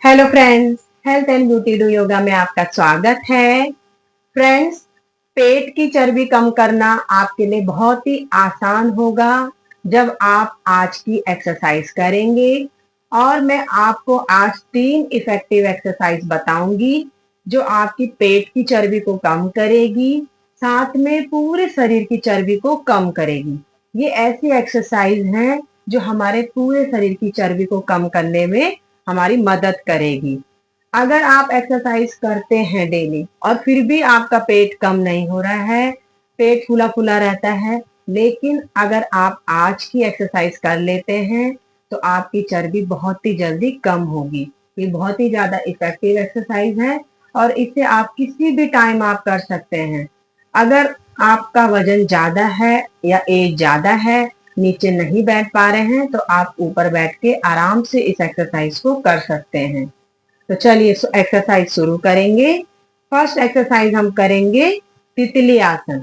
Hello friends, health and beauty do yoga में आपका स्वागत है। फ्रेंड्स, पेट की चर्बी कम करना आपके लिए बहुत ही आसान होगा जब आप आज की एक्सरसाइज करेंगे। और मैं आपको आज 3 इफेक्टिव एक्सरसाइज बताऊंगी जो आपकी पेट की चर्बी को कम करेगी, साथ में पूरे शरीर की चर्बी को कम करेगी। ये ऐसी एक्सरसाइज हैं जो हमारे पूरे शरीर की चर्बी को कम करने में हमारी मदद करेगी। अगर आप एक्सरसाइज करते हैं डेली और फिर भी आपका पेट कम नहीं हो रहा है, पेट फूला फूला रहता है, लेकिन अगर आप आज की एक्सरसाइज कर लेते हैं तो आपकी चर्बी बहुत ही जल्दी कम होगी। ये बहुत ही ज्यादा इफेक्टिव एक्सरसाइज है और इसे आप किसी भी टाइम आप कर सकते हैं। अगर आपका वजन ज्यादा है या एज ज्यादा है, नीचे नहीं बैठ पा रहे हैं, तो आप ऊपर बैठ के आराम से इस एक्सरसाइज को कर सकते हैं। तो चलिए एक्सरसाइज शुरू करेंगे। फर्स्ट एक्सरसाइज हम करेंगे तितली आसन।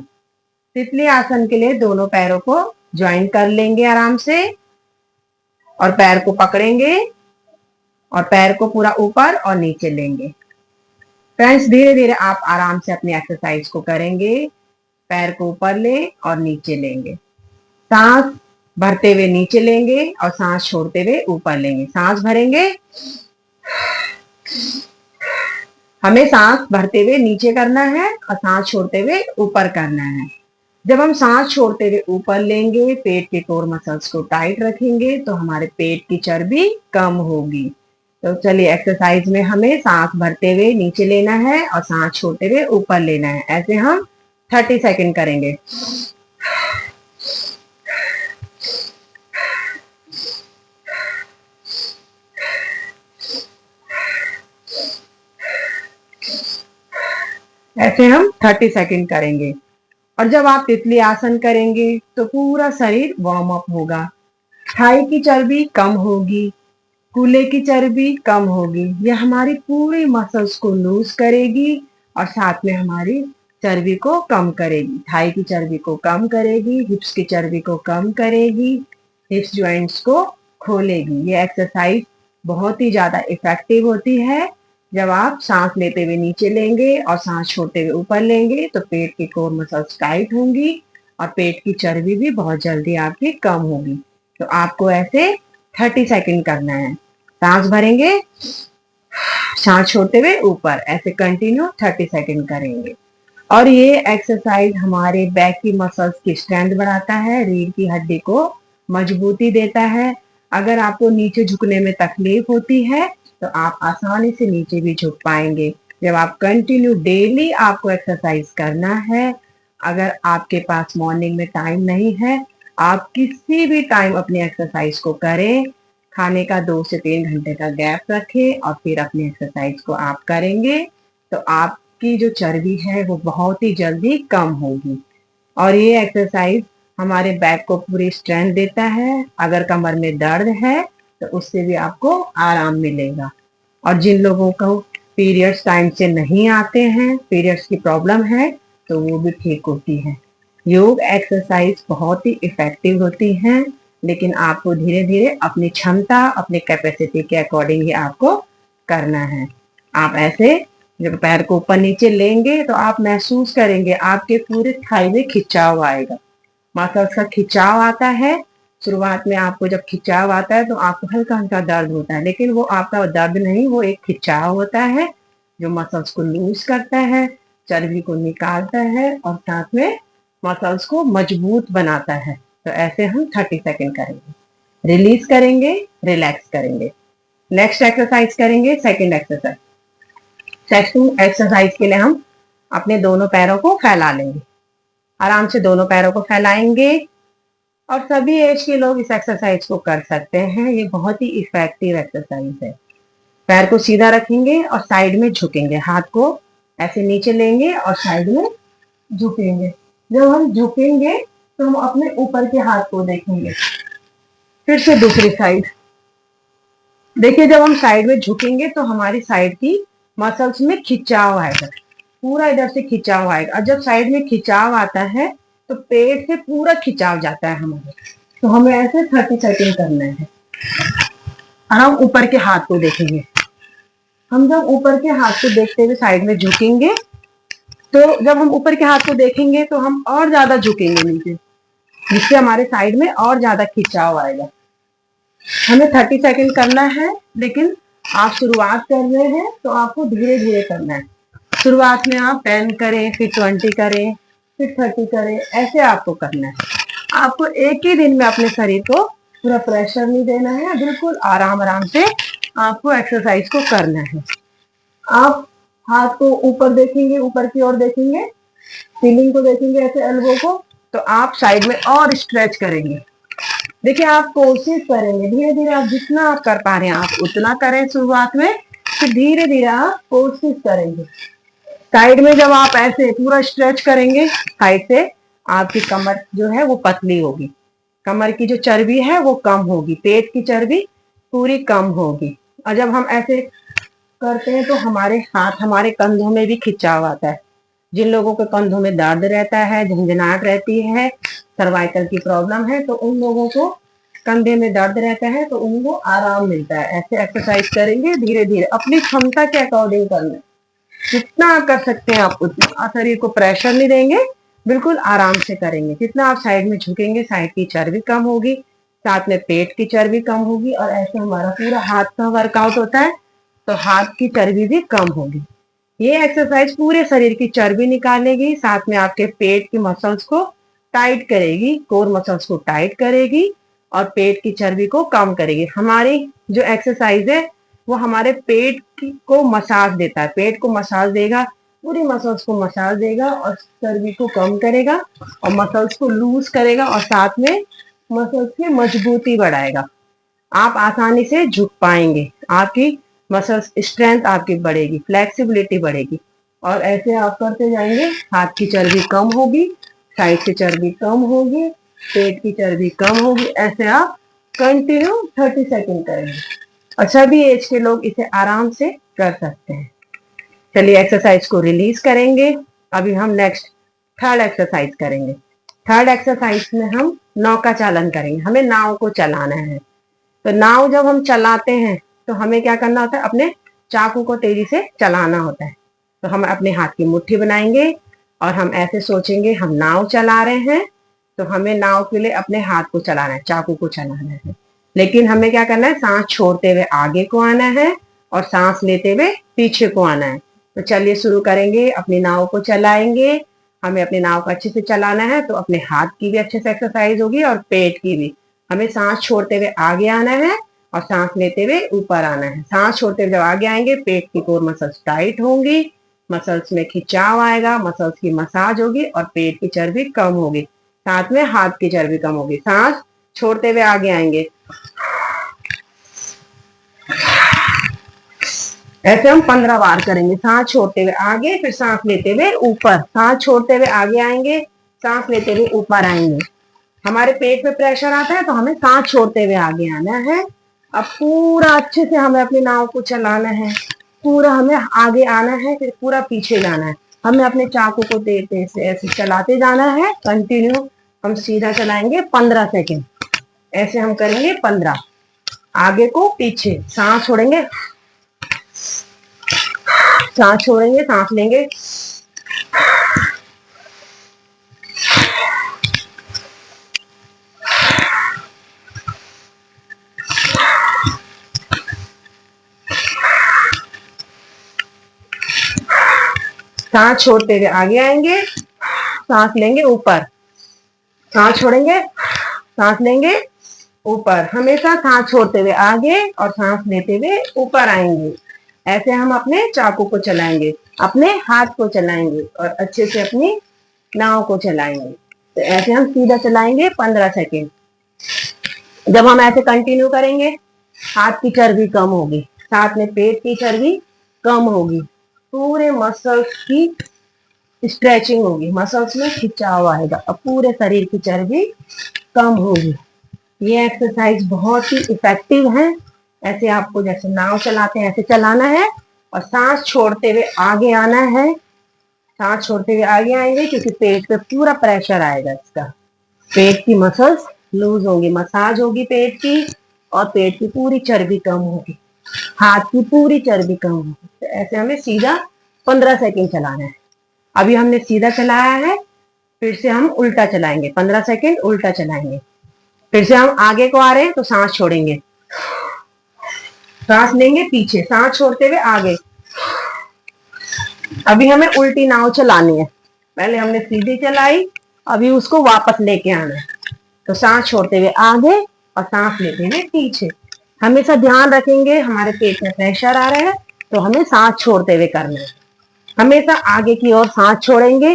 तितली आसन के लिए दोनों पैरों को ज्वाइन कर लेंगे आराम से और पैर को पकड़ेंगे और पैर को पूरा ऊपर और नीचे लेंगे। फ्रेंड्स, धीरे धीरे आप आराम से अपनी एक्सरसाइज को करेंगे। पैर को ऊपर ले और नीचे लेंगे। सांस भरते हुए नीचे लेंगे और सांस छोड़ते हुए ऊपर लेंगे। सांस भरेंगे, हमें सांस भरते हुए नीचे करना है और सांस छोड़ते हुए ऊपर करना है। जब हम सांस छोड़ते हुए ऊपर लेंगे, पेट के कोर मसल्स को टाइट रखेंगे तो हमारे पेट की चर्बी कम होगी। तो चलिए एक्सरसाइज में हमें सांस भरते हुए नीचे लेना है और सांस छोड़ते हुए ऊपर लेना है। ऐसे हम 30 सेकंड करेंगे। ऐसे हम 30 सेकंड करेंगे। और जब आप तितली आसन करेंगे तो पूरा शरीर वार्म अप होगा। थाई की चर्बी कम होगी, कूल्हे की चर्बी कम होगी। यह हमारी पूरी मसल्स को लूज करेगी और साथ में हमारी चर्बी को कम करेगी। थाई की चर्बी को कम करेगी, हिप्स की चर्बी को कम करेगी, हिप्स जॉइंट्स को खोलेगी। ये एक्सरसाइज बहुत ही ज्यादा इफेक्टिव होती है। जब आप सांस लेते हुए नीचे लेंगे और सांस छोड़ते हुए ऊपर लेंगे तो पेट की कोर मसल्स टाइट होंगी और पेट की चर्बी भी बहुत जल्दी आपकी कम होगी। तो आपको ऐसे 30 सेकंड करना है। सांस भरेंगे, सांस छोड़ते हुए ऊपर, ऐसे कंटिन्यू 30 सेकंड करेंगे। और ये एक्सरसाइज हमारे बैक की मसल्स की स्ट्रेंथ बढ़ाता है, रीढ़ की हड्डी को मजबूती देता है। अगर आपको नीचे झुकने में तकलीफ होती है तो आप आसानी से नीचे भी झुक पाएंगे। जब आप कंटिन्यू डेली आपको एक्सरसाइज करना है, अगर आपके पास मॉर्निंग में टाइम नहीं है, आप किसी भी टाइम अपनी एक्सरसाइज को करें। खाने का 2 से 3 घंटे का गैप रखें और फिर अपनी एक्सरसाइज को आप करेंगे तो आपकी जो चर्बी है वो बहुत ही जल्दी कम होगी। और ये एक्सरसाइज हमारे बैक को पूरी स्ट्रेंथ देता है। अगर कमर में दर्द है तो उससे भी आपको आराम मिलेगा। और जिन लोगों को पीरियड्स टाइम से नहीं आते हैं, पीरियड्स की प्रॉब्लम है, तो वो भी ठीक होती है। योग एक्सरसाइज बहुत ही इफेक्टिव होती हैं, लेकिन आपको धीरे धीरे अपनी क्षमता, अपनी कैपेसिटी के अकॉर्डिंग ही आपको करना है। आप ऐसे जब पैर को ऊपर नीचे लेंगे तो आप महसूस करेंगे आपके पूरे थाई में खिंचाव आएगा। मसल्स का खिंचाव आता है। शुरुआत में आपको जब खिंचाव आता है तो आपको हल्का हल्का दर्द होता है, लेकिन वो आपका दर्द नहीं, वो एक खिंचाव होता है जो मसल्स को लूज करता है, चर्बी को निकालता है और साथ में मसल्स को मजबूत बनाता है। तो ऐसे हम 30 सेकंड करेंगे, रिलीज करेंगे, रिलैक्स करेंगे। नेक्स्ट एक्सरसाइज करेंगे, सेकंड एक्सरसाइज। सेकंड एक्सरसाइज के लिए हम अपने दोनों पैरों को फैला लेंगे। आराम से दोनों पैरों को फैलाएंगे और सभी एज के लोग इस एक्सरसाइज को कर सकते हैं। ये बहुत ही इफेक्टिव एक्सरसाइज है। पैर को सीधा रखेंगे और साइड में झुकेंगे, हाथ को ऐसे नीचे लेंगे और साइड में झुकेंगे। जब हम झुकेंगे तो हम अपने ऊपर के हाथ को देखेंगे। फिर से दूसरी साइड देखिए, जब हम साइड में झुकेंगे तो हमारी साइड की मसल्स में खिंचाव आएगा, पूरा इधर से खिंचाव आएगा। और जब साइड में खिंचाव आता है तो पेट से पूरा खिंचाव जाता है हमारे। तो हमें ऐसे 30 सेकंड करना है और हम ऊपर के हाथ को देखेंगे। हम जब ऊपर के हाथ को देखते हुए साइड में झुकेंगे, तो जब हम ऊपर के हाथ को देखेंगे तो हम और ज्यादा झुकेंगे नीचे, जिससे हमारे साइड में और ज्यादा खिंचाव आएगा। हमें 30 सेकंड करना है, लेकिन आप शुरुआत कर रहे हैं तो आपको धीरे धीरे करना है। शुरुआत में आप 10 करें, फिर 20 करें, फिर 30 करें, ऐसे आपको करना है। आपको एक ही दिन में अपने शरीर को पूरा प्रेशर नहीं देना है, बिल्कुल आराम आराम से आपको एक्सरसाइज को करना है। आप हाथ को ऊपर देखेंगे, ऊपर की ओर देखेंगे, सीलिंग को देखेंगे ऐसे एल्बो को, तो आप साइड में और स्ट्रेच करेंगे। देखिए, आप कोशिश करेंगे धीरे धीरे, आप जितना आप कर पा रहे हैं आप उतना करें शुरुआत में, फिर धीरे धीरे आप कोशिश करेंगे। साइड में जब आप ऐसे पूरा स्ट्रेच करेंगे साइड से, आपकी कमर जो है वो पतली होगी, कमर की जो चर्बी है वो कम होगी, पेट की चर्बी पूरी कम होगी। और जब हम ऐसे करते हैं तो हमारे हाथ, हमारे कंधों में भी खिंचाव आता है। जिन लोगों के कंधों में दर्द रहता है, झंझनाहट रहती है, सर्वाइकल की प्रॉब्लम है, तो उन लोगों को कंधे में दर्द रहता है तो उनको आराम मिलता है। ऐसे एक्सरसाइज करेंगे धीरे धीरे, अपनी क्षमता के अकॉर्डिंग करना, जितना आप कर सकते हैं आप उतना। शरीर को प्रेशर नहीं देंगे, बिल्कुल आराम से करेंगे। जितना आप साइड में झुकेंगे, साइड की चर्बी कम होगी, साथ में पेट की चर्बी कम होगी, और ऐसे हमारा पूरा हाथ का वर्कआउट होता है तो हाथ की चर्बी भी कम होगी। ये एक्सरसाइज पूरे शरीर की चर्बी निकालेगी, साथ में आपके पेट की मसल्स को टाइट करेगी, कोर मसल्स को टाइट करेगी, और पेट की चर्बी को कम करेगी। हमारी जो एक्सरसाइज है वो हमारे पेट को मसाज देता है, पेट को मसाज देगा, पूरी मसल्स को मसाज देगा, और चर्बी को कम करेगा, और मसल्स को लूज करेगा, और साथ में मसल्स की मजबूती बढ़ाएगा। आप आसानी से झुक पाएंगे, आपकी मसल्स स्ट्रेंथ आपकी बढ़ेगी, फ्लेक्सिबिलिटी बढ़ेगी, और ऐसे आप करते जाएंगे। हाथ की चर्बी कम होगी, साइड की चर्बी कम होगी, पेट की चर्बी कम होगी। ऐसे आप कंटिन्यू 30 सेकंड करेंगे, और सभी एज के लोग इसे आराम से कर सकते हैं। चलिए एक्सरसाइज को रिलीज करेंगे। अभी हम नेक्स्ट थर्ड एक्सरसाइज करेंगे। थर्ड एक्सरसाइज में हम नौका चालन करेंगे। हमें नाव को चलाना है। तो नाव जब हम चलाते हैं तो हमें क्या करना होता है, अपने चाकू को तेजी से चलाना होता है। तो हम अपने हाथ की मुट्ठी बनाएंगे और हम ऐसे सोचेंगे हम नाव चला रहे हैं, तो हमें नाव के लिए अपने हाथ को चलाना है, चाकू को चलाना है। लेकिन हमें क्या करना है, सांस छोड़ते हुए आगे को आना है और सांस लेते हुए पीछे को आना है। तो चलिए शुरू करेंगे, अपनी नाव को चलाएंगे। हमें अपनी नाव को अच्छे से चलाना है, तो अपने हाथ की भी अच्छे से एक्सरसाइज होगी और पेट की भी। हमें सांस छोड़ते हुए आगे आना है और सांस लेते हुए ऊपर आना है। सांस छोड़ते हुए जब आगे आएंगे, पेट की कोर मसल्स टाइट होंगी, मसल्स में खिंचाव आएगा, मसल्स की मसाज होगी और पेट की चर्बी कम होगी, साथ में हाथ की चर्बी कम होगी। सांस छोड़ते हुए आगे आएंगे, ऐसे हम 15 बार करेंगे। सांस छोड़ते हुए आगे, फिर सांस लेते हुए ऊपर, सांस छोड़ते हुए आगे आएंगे, सांस लेते हुए ऊपर आएंगे। हमारे पेट में प्रेशर आता है तो हमें सांस छोड़ते हुए आगे आना है। अब पूरा अच्छे से हमें अपनी नाव को चलाना है, पूरा हमें आगे आना है, फिर पूरा पीछे जाना है। हमें अपने चाकू को देते से ऐसे चलाते जाना है कंटिन्यू। हम सीधा चलाएंगे 15 सेकेंड, ऐसे हम करेंगे 15। आगे को पीछे, सांस छोड़ेंगे, सांस छोड़ेंगे, सांस लेंगे, सांस छोड़ते हुए आगे आएंगे, सांस लेंगे ऊपर, सांस छोड़ेंगे, सांस लेंगे ऊपर। हमेशा सांस छोड़ते हुए आगे और सांस लेते हुए ऊपर आएंगे। ऐसे हम अपने चाकू को चलाएंगे, अपने हाथ को चलाएंगे और अच्छे से अपनी नाव को चलाएंगे। तो ऐसे हम सीधा चलाएंगे 15 सेकेंड। जब हम ऐसे कंटिन्यू करेंगे, हाथ की चर्बी कम होगी, साथ में पेट की चर्बी कम होगी, पूरे मसल्स की स्ट्रेचिंग होगी, मसल्स में खिंचाव आएगा और पूरे शरीर की चर्बी कम होगी। ये एक्सरसाइज बहुत ही इफेक्टिव है। ऐसे आपको जैसे नाव चलाते हैं ऐसे चलाना है और सांस छोड़ते हुए आगे आना है। सांस छोड़ते हुए आगे आएंगे क्योंकि पेट पे पूरा प्रेशर आएगा इसका। पेट की मसल्स लूज होंगी, मसाज होगी पेट की और पेट की पूरी चर्बी कम होगी। हाथ की पूरी चर्बी कम होगी। तो ऐसे हमें सीधा 15 सेकंड चलाना है। अभी हमने सीधा चलाया है, फिर से हम उल्टा चलाएंगे, 15 सेकंड उल्टा चलाएंगे। फिर से हम आगे को आ रहे हैं तो सांस छोड़ेंगे, सांस लेंगे पीछे, सांस छोड़ते हुए आगे। अभी हमें उल्टी नाव चलानी है, पहले हमने सीधी चलाई, अभी उसको वापस लेके आना है। तो सांस छोड़ते हुए आगे और सांस लेते हुए पीछे। हमेशा ध्यान रखेंगे हमारे पेट में प्रेशर आ रहा है तो हमें सांस छोड़ते हुए करना है। हमेशा आगे की ओर सांस छोड़ेंगे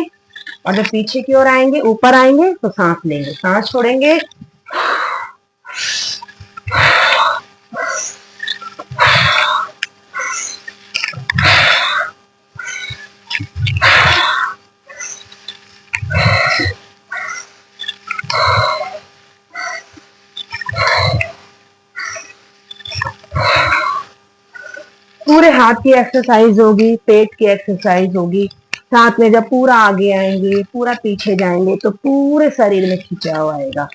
और जब पीछे की ओर आएंगे, ऊपर आएंगे तो सांस लेंगे, सांस छोड़ेंगे, पूरे हाथ की एक्सरसाइज होगी, पेट की एक्सरसाइज होगी। साथ में जब पूरा आगे आएंगे, पूरा पीछे जाएंगे तो पूरे शरीर में खिंचाव आएगा।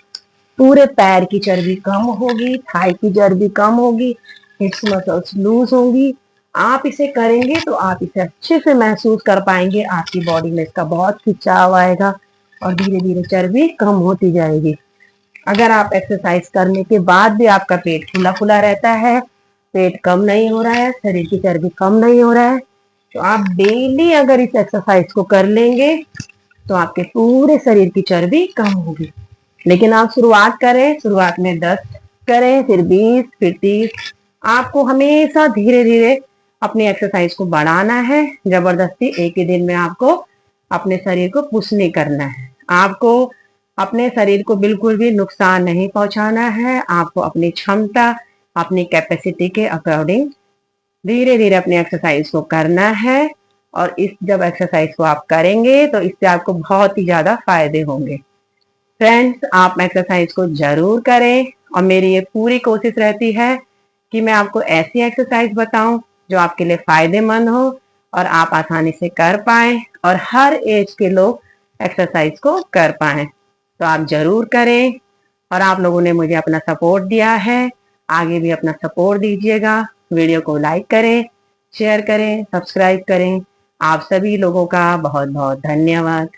पूरे पैर की चर्बी कम होगी, थाई की चर्बी कम होगी, हिप्स मसल्स लूज होंगी। आप इसे करेंगे तो आप इसे अच्छे से महसूस कर पाएंगे, आपकी बॉडी में इसका बहुत खिंचाव आएगा और धीरे धीरे चर्बी कम होती जाएगी। अगर आप एक्सरसाइज करने के बाद भी आपका पेट फूला फूला रहता है, पेट कम नहीं हो रहा है, शरीर की चर्बी कम नहीं हो रहा है, तो आप डेली अगर इस एक्सरसाइज को कर लेंगे तो आपके पूरे शरीर की चर्बी कम होगी। लेकिन आप शुरुआत करें, शुरुआत में 10 करें, फिर 20, फिर 30। आपको हमेशा धीरे धीरे अपनी एक्सरसाइज को बढ़ाना है। जबरदस्ती एक ही दिन में आपको अपने शरीर को पुश नहीं करना है। आपको अपने शरीर को बिल्कुल भी नुकसान नहीं पहुंचाना है। आपको अपनी क्षमता, अपनी कैपेसिटी के अकॉर्डिंग धीरे धीरे अपनी एक्सरसाइज को करना है। और इस जब एक्सरसाइज को आप करेंगे तो इससे आपको बहुत ही ज्यादा फायदे होंगे। फ्रेंड्स, आप एक्सरसाइज को जरूर करें और मेरी ये पूरी कोशिश रहती है कि मैं आपको ऐसी एक्सरसाइज बताऊं जो आपके लिए फायदेमंद हो और आप आसानी से कर पाएं और हर एज के लोग एक्सरसाइज को कर पाएं। तो आप जरूर करें और आप लोगों ने मुझे अपना सपोर्ट दिया है, आगे भी अपना सपोर्ट दीजिएगा। वीडियो को लाइक करें, शेयर करें, सब्सक्राइब करें। आप सभी लोगों का बहुत बहुत धन्यवाद।